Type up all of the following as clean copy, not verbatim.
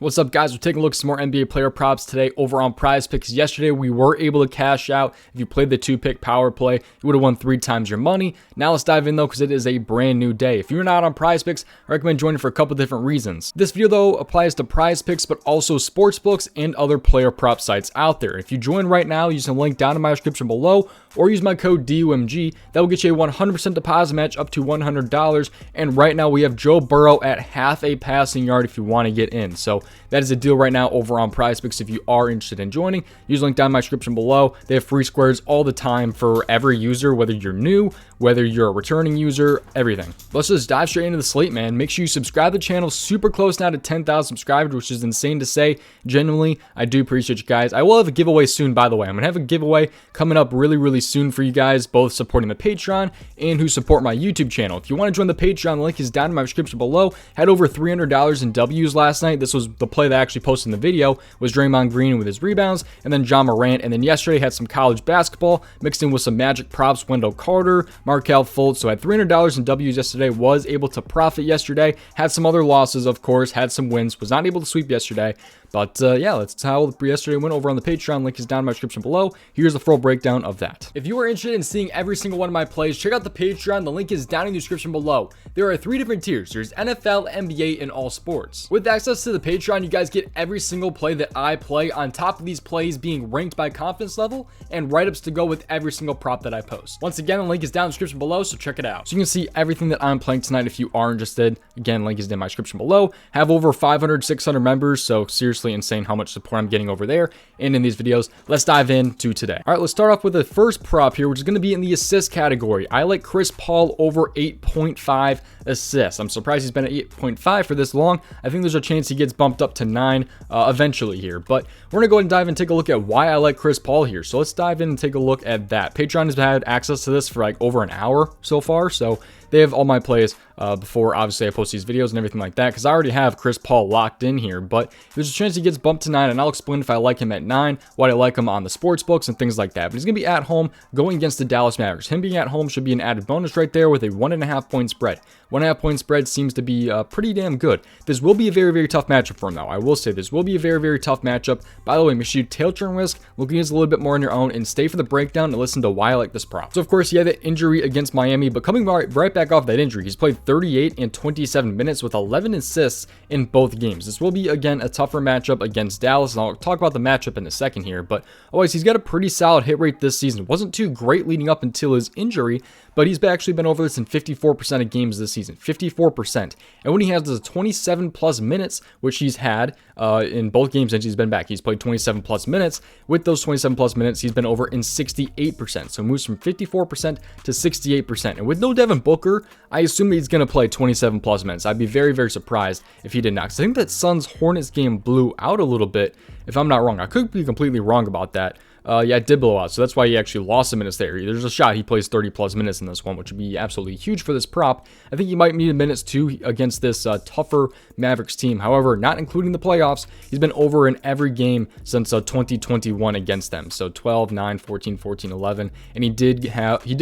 What's up, guys? We're taking a look at some more NBA player props today over on prizepicks. Yesterday, we were able to cash out. If you played the 2-pick power play, you would have won 3 times your money. Now let's dive in, though, because it is a brand new day. If you're not on prizepicks, I recommend joining for a couple different reasons. This video, though, applies to prizepicks, but also sportsbooks and other player prop sites out there. If you join right now, use the link down in my description below, or use my code DOMG. That will get you a 100% deposit match up to $100. And right now, we have Joe Burrow at half a passing yard if you want to get in. So that is a deal right now over on prizepicks. If you are interested in joining, use the link down in my description below. They have free squares all the time for every user, whether you're new, whether you're a returning user, everything. Let's just dive straight into the slate, man. Make sure you subscribe to the channel. Super close now to 10,000 subscribers, which is insane to say. Genuinely, I do appreciate you guys. I will have a giveaway soon, by the way. I'm going to have a giveaway coming up really soon for you guys, both supporting the Patreon and who support my YouTube channel. If you want to join the Patreon, the link is down in my description below. Had over $300 in W's last night. This was the play that I actually posted in the video, was Draymond Green with his rebounds, and then John Morant. And then yesterday had some college basketball mixed in with some Magic props, Wendell Carter, Markelle Fultz. So I had $300 in W's yesterday, was able to profit yesterday, had some other losses, of course, had some wins, was not able to sweep yesterday. But yeah, that's how yesterday went over on the Patreon. Link is down in my description below. Here's the full breakdown of that. If you are interested in seeing every single one of my plays, check out the Patreon. The link is down in the description below. There are 3 different tiers. There's NFL, NBA, and all sports. With access to the Patreon, you guys get every single play that I play, on top of these plays being ranked by confidence level and write-ups to go with every single prop that I post. Once again, the link is down in the description below, so check it out. So you can see everything that I'm playing tonight if you are interested. Again, link is in my description below. Have over 500, 600 members, so seriously insane how much support I'm getting over there and in these videos. Let's dive into today. All right, let's start off with the first prop here, which is going to be in the assist category. I like Chris Paul over 8.5 assists. I'm surprised he's been at 8.5 for this long. I think there's a chance he gets bumped up to 9 eventually here, but we're going to go ahead and dive in and take a look at why I like Chris Paul here. So let's dive in and take a look at that. Patreon has had access to this for like over an hour so far, so they have all my plays before, obviously, I post these videos and everything like that, because I already have Chris Paul locked in here. But there's a chance he gets bumped to 9, and I'll explain if I like him at 9, why I like him on the sports books and things like that. But he's going to be at home going against the Dallas Mavericks. Him being at home should be an added bonus right there with a 1.5 point spread. 1.5 point spread seems to be pretty damn good. This will be a very tough matchup for him, though. I will say this will be a very tough matchup. By the way, make sure you tail turn risk, look at this a little bit more on your own, and stay for the breakdown and listen to why I like this prop. So, of course, he had that injury against Miami, but coming right back off that injury, he's played 38 and 27 minutes with 11 assists in both games. This will be, again, a tougher matchup against Dallas, and I'll talk about the matchup in a second here, but otherwise, he's got a pretty solid hit rate this season. It wasn't too great leading up until his injury, but he's actually been over this in 54% of games this season. 54%. And when he has the 27 plus minutes, which he's had in both games since he's been back, he's played 27 plus minutes. With those 27 plus minutes, he's been over in 68%. So moves from 54% to 68%. And with no Devin Booker, I assume he's going to play 27 plus minutes. I'd be very surprised if he did not. Because I think that Suns Hornets game blew out a little bit, if I'm not wrong. I could be completely wrong about that. Yeah, it did blow out, so that's why he actually lost some minutes there. There's a shot he plays 30 plus minutes in this one, which would be absolutely huge for this prop. I think he might need minutes too against this tougher Mavericks team. However, not including the playoffs, he's been over in every game since 2021 against them. So 12, 9, 14, 14, 11, and he did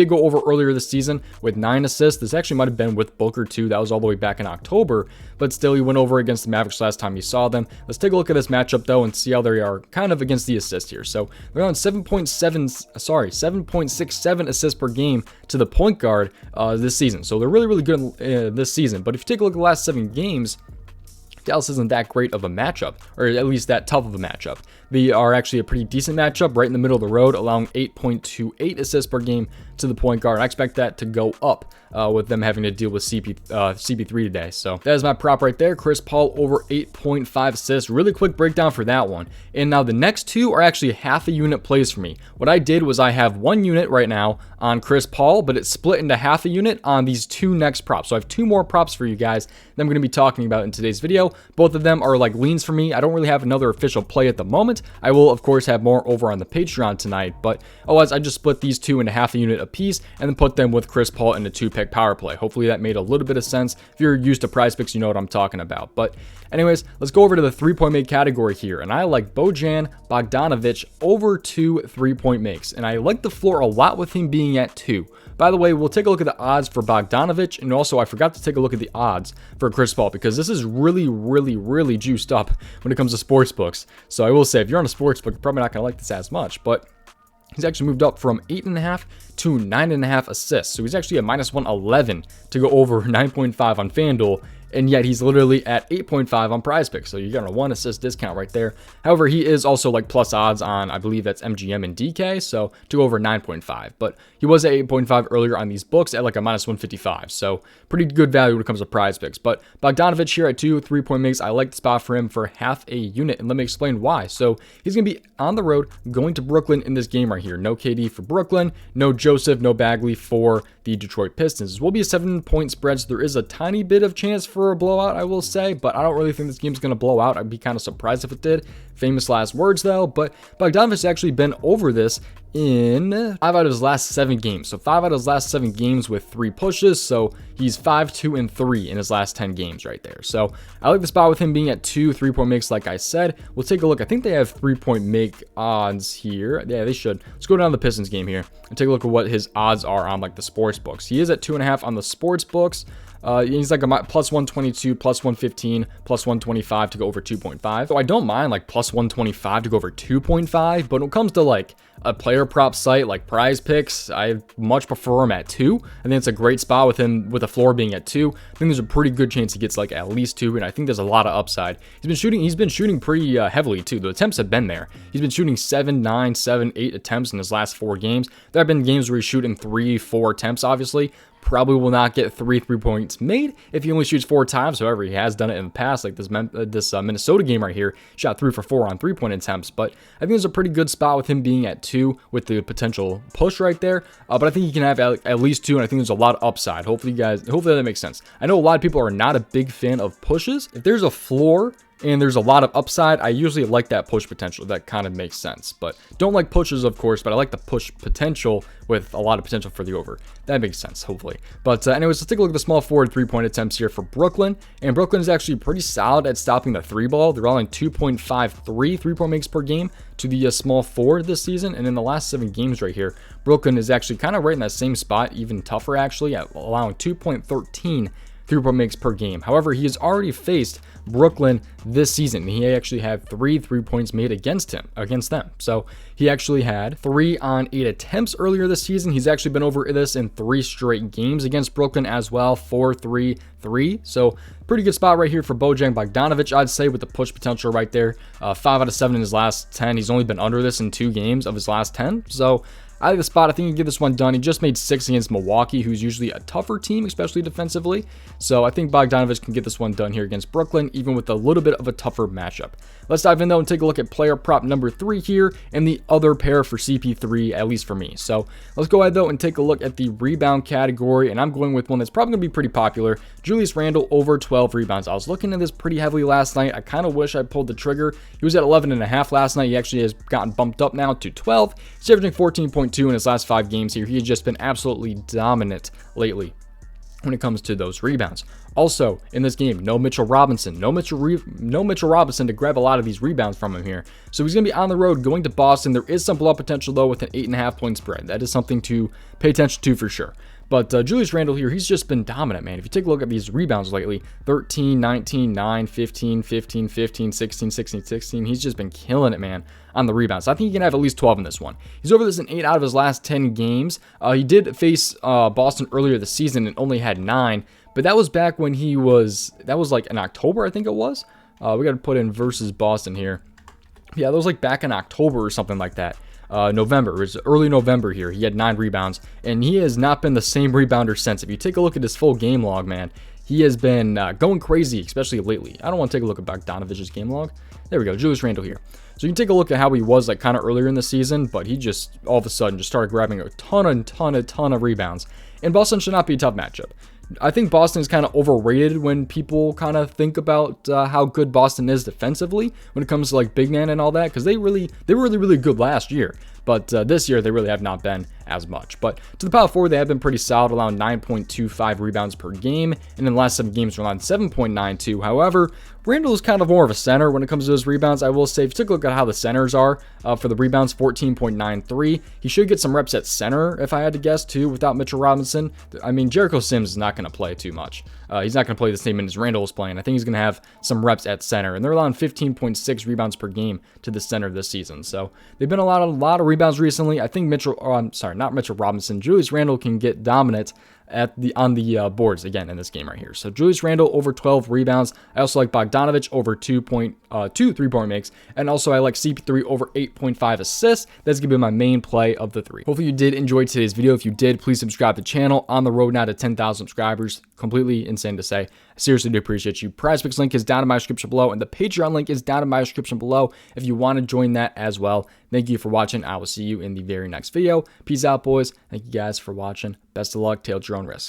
go over earlier this season with 9 assists. This actually might have been with Booker too. That was all the way back in October, but still he went over against the Mavericks last time you saw them. Let's take a look at this matchup though and see how they are kind of against the assist here. So they're on 7.67 assists per game to the point guard this season. So they're really good this season. But if you take a look at the last 7 games, Dallas isn't that great of a matchup, or at least that tough of a matchup. They are actually a pretty decent matchup, right in the middle of the road, allowing 8.28 assists per game to the point guard. I expect that to go up with them having to deal with CP3 today. So that is my prop right there. Chris Paul over 8.5 assists. Really quick breakdown for that one. And now the next 2 are actually half a unit plays for me. What I did was I have 1 unit right now on Chris Paul, but it's split into half a unit on these 2 next props. So I have 2 more props for you guys that I'm going to be talking about in today's video. Both of them are like leans for me. I don't really have another official play at the moment. I will, of course, have more over on the Patreon tonight, but otherwise, I just split these 2 into half a unit apiece and then put them with Chris Paul in a 2-pick power play. Hopefully, that made a little bit of sense. If you're used to prizepicks, you know what I'm talking about. But anyways, let's go over to the 3-point make category here, and I like Bogdanovic over 2 3-point makes, and I like the floor a lot with him being at 2. By the way, we'll take a look at the odds for Bogdanovic, and also I forgot to take a look at the odds for Chris Paul, because this is really really juiced up when it comes to sports books. So I will say, if you're on a sports book, you're probably not going to like this as much, but he's actually moved up from 8.5 to 9.5 assists. So he's actually at minus 111 to go over 9.5 on FanDuel. And yet he's literally at 8.5 on prizepicks. So you got a 1 assist discount right there. However, he is also like plus odds on, I believe that's MGM and DK. So to go over 9.5. But he was at 8.5 earlier on these books at like a minus 155. So pretty good value when it comes to prizepicks. But Bogdanovic here at 2 3-point makes. I like the spot for him for half a unit. And let me explain why. So he's going to be on the road going to Brooklyn in this game right here. No KD for Brooklyn. No Joseph, no Bagley for the Detroit Pistons. This will be a 7-point spread. So there is a tiny bit of chance for a blowout, I will say, but I don't really think this game's going to blow out. I'd be kind of surprised if it did. Famous last words though, but Bogdanovic's actually been over this in 5 out of his last 7 games. So 5 out of his last 7 games with 3 pushes. So he's 5, 2, and 3 in his last 10 games right there. So I like the spot with him being at 2 3-point makes. Like I said, we'll take a look. I think they have 3-point make odds here. Yeah, they should. Let's go down to the Pistons game here and take a look at what his odds are on like the sports books. He is at 2.5 on the sports books. He's like a plus 122, plus 115, plus 125 to go over 2.5. So I don't mind like plus 125 to go over 2.5, but when it comes to like a player prop site like PrizePicks, I much prefer him at 2. I think it's a great spot with him with the floor being at 2. I think there's a pretty good chance he gets like at least 2, and I think there's a lot of upside. He's been shooting pretty heavily too. The attempts have been there. He's been shooting 7, 9, 7, 8 attempts in his last 4 games. There have been games where he's shooting 3, 4 attempts, obviously. Probably will not get 3 3-points made if he only shoots 4 times. However, he has done it in the past, like this Minnesota game right here. Shot 3 for 4 on 3-point attempts. But I think there's a pretty good spot with him being at 2 with the potential push right there. But I think he can have at least 2, and I think there's a lot of upside. Hopefully that makes sense. I know a lot of people are not a big fan of pushes. If there's a floor and there's a lot of upside, I usually like that push potential. That kind of makes sense, but don't like pushes, of course, but I like the push potential with a lot of potential for the over. That makes sense, hopefully. But anyways, let's take a look at the small forward 3-point attempts here for Brooklyn. And Brooklyn is actually pretty solid at stopping the 3 ball. They're allowing 2.53 3-point makes per game to the small forward this season. And in the last 7 games right here, Brooklyn is actually kind of right in that same spot, even tougher actually, at allowing 2.13 3-point makes per game. However, he has already faced Brooklyn this season. He actually had 3 3-points made against them. So he actually had 3 on 8 attempts earlier this season. He's actually been over this in 3 straight games against Brooklyn as well. 4, 3, 3. So pretty good spot right here for Bogdanovic, I'd say, with the push potential right there. 5 out of 7 in his last 10. He's only been under this in 2 games of his last 10. So I like the spot. I think he can get this one done. He just made 6 against Milwaukee, who's usually a tougher team, especially defensively. So I think Bogdanovic can get this one done here against Brooklyn, even with a little bit of a tougher matchup. Let's dive in though and take a look at player prop number 3 here and the other pair for CP3, at least for me. So let's go ahead though and take a look at the rebound category, and I'm going with one that's probably going to be pretty popular. Julius Randle over 12 rebounds. I was looking at this pretty heavily last night. I kind of wish I pulled the trigger. He was at 11.5 last night. He actually has gotten bumped up now to 12. He's averaging 14.2 in his last 5 games here. He has just been absolutely dominant lately when it comes to those rebounds. Also, in this game, no Mitchell Robinson. No Mitchell Robinson to grab a lot of these rebounds from him here. So he's going to be on the road going to Boston. There is some blowout potential, though, with an 8.5-point spread. That is something to pay attention to for sure. But Julius Randle here, he's just been dominant, man. If you take a look at these rebounds lately, 13, 19, 9, 15, 15, 15, 16, 16, 16. He's just been killing it, man, on the rebounds. So I think he can have at least 12 in this one. He's over this in 8 out of his last 10 games. He did face Boston earlier this season and only had 9. But that was back when that was like in October, I think it was. We got to put in versus Boston here. Yeah, that was like back in October or something like that. November. It was early November here. He had 9 rebounds, and he has not been the same rebounder since. If you take a look at his full game log, man, he has been going crazy, especially lately. I don't want to take a look at Bogdanovic's game log. There we go, Julius Randle here. So you can take a look at how he was like kind of earlier in the season, but he just all of a sudden just started grabbing a ton of rebounds. And Boston should not be a tough matchup. I think Boston is kind of overrated when people kind of think about how good Boston is defensively when it comes to like big man and all that, because they were really good last year. but this year they really have not been as much. But to the power forward, they have been pretty solid, allowing 9.25 rebounds per game, and in the last 7 games, they're allowing 7.92. However, Randle is kind of more of a center when it comes to his rebounds. I will say, if you take a look at how the centers are for the rebounds, 14.93. He should get some reps at center, if I had to guess, too, without Mitchell Robinson. I mean, Jericho Sims is not going to play too much. He's not going to play the same minutes Randle is playing. I think he's going to have some reps at center, and they're allowing 15.6 rebounds per game to the center this season. So they've been a lot of rebounds recently. I think not Mitchell Robinson, Julius Randle can get dominant on the boards again in this game right here. So Julius Randle over 12 rebounds. I also like Bogdanovic over 2 3-point makes, and also I like CP3 over 8.5 assists. That's gonna be my main play of the 3. Hopefully you did enjoy today's video. If you did, please subscribe to the channel. On the road now to 10,000 subscribers. Completely insane to say. I seriously do appreciate you. PrizePicks link is down in my description below, and the Patreon link is down in my description below if you want to join that as well. Thank you for watching. I will see you in the very next video. Peace out, boys. Thank you guys for watching. Best of luck. Tail at your own risk.